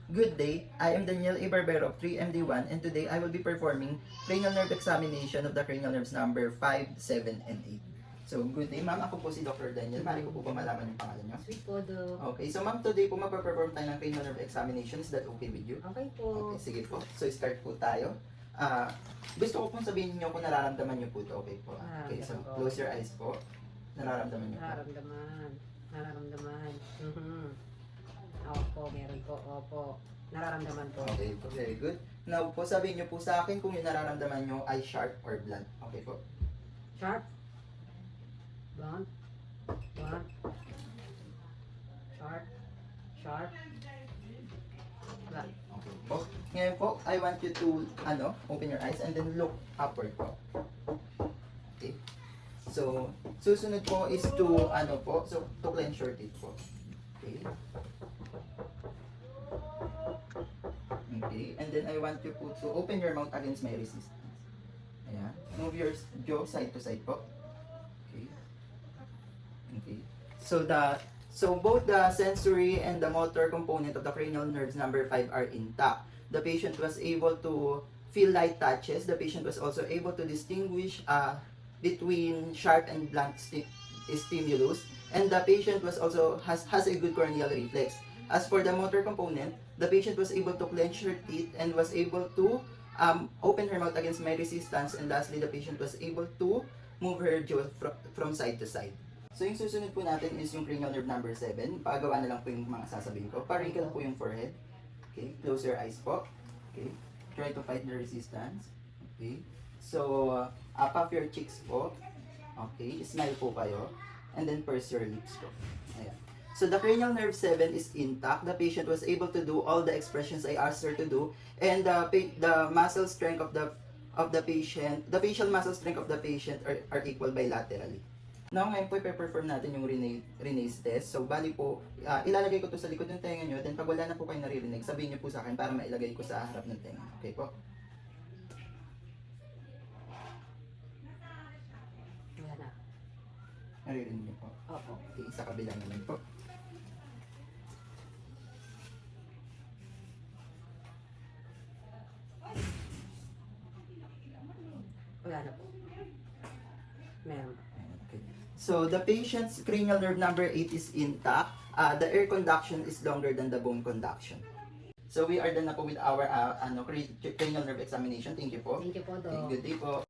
Good day, I am Daniel A. Barbero of 3MD1 and today I will be performing cranial nerve examination of the cranial nerves number 5, 7, and 8. So, good day ma'am, ako po si Dr. Daniel. Mari ko po ba malaman yung pangalan niyo? Sweet po, Doc. Okay, so ma'am, today po magpa-perform tayo ng cranial nerve examination. Is that okay with you? Okay po. Okay, sige po. So, start po tayo. Gusto ko pong sabihin niyo kung nararamdaman niyo po ito. Okay po. Okay, so Nararamdaman ko. close your eyes po. Nararamdaman niyo po. Nararamdaman. Nararamdaman. Opo, meron po. Opo. Nararamdaman po. Okay po, very good. Now po, sabihin niyo po sa akin kung yung nararamdaman niyo ay sharp or blunt. Okay po. Sharp. Blunt. Blunt. Sharp. Sharp. Blunt. Okay po. Ngayon po, I want you to, open your eyes and then look upward po. Okay. So, susunod po is to, to clench your teeth po. Okay. Okay, and then I want you po to open your mouth against my resistance. Ayan. Move your jaw side to side po. Okay. Okay. So both the sensory and the motor component of the cranial nerves number 5 are intact. The patient was able to feel light touches. The patient was also able to distinguish between sharp and blunt stimulus, and the patient was also has a good corneal reflex. As for the motor component, the patient was able to clench her teeth and was able to open her mouth against my resistance, and lastly, the patient was able to move her jaw from side to side. So yung susunod po natin is yung cranial nerve number 7. Pagawa na lang po yung mga sasabihin ko. Pa-wrinkle po yung forehead. Okay, close your eyes po. Okay, try to fight the resistance. Okay, so puff your cheeks po. Okay, smile po kayo. And then purse your lips po. Ayan. So the cranial nerve 7 is intact. The patient was able to do all the expressions I asked her to do, and the muscle strength of the patient, the facial muscle strength of the patient are equal bilaterally. Now ngayon po i-perform natin yung Renee's test. So bali po, ilalagay ko to sa likod ng tenga nyo, then pag wala na po kayo naririnig, sabihin nyo po sa akin para mailagay ko sa harap ng tenga. Okay po? Wala na. Naririnig nyo po? Opo. Okay, sa kabila naman po. Wala na po. Meron po. Okay. So the patient's cranial nerve number 8 is intact. The air conduction is longer than the bone conduction. So we are done na po with our cranial nerve examination. Thank you po. Thank you po, Okay, Doc. good day po.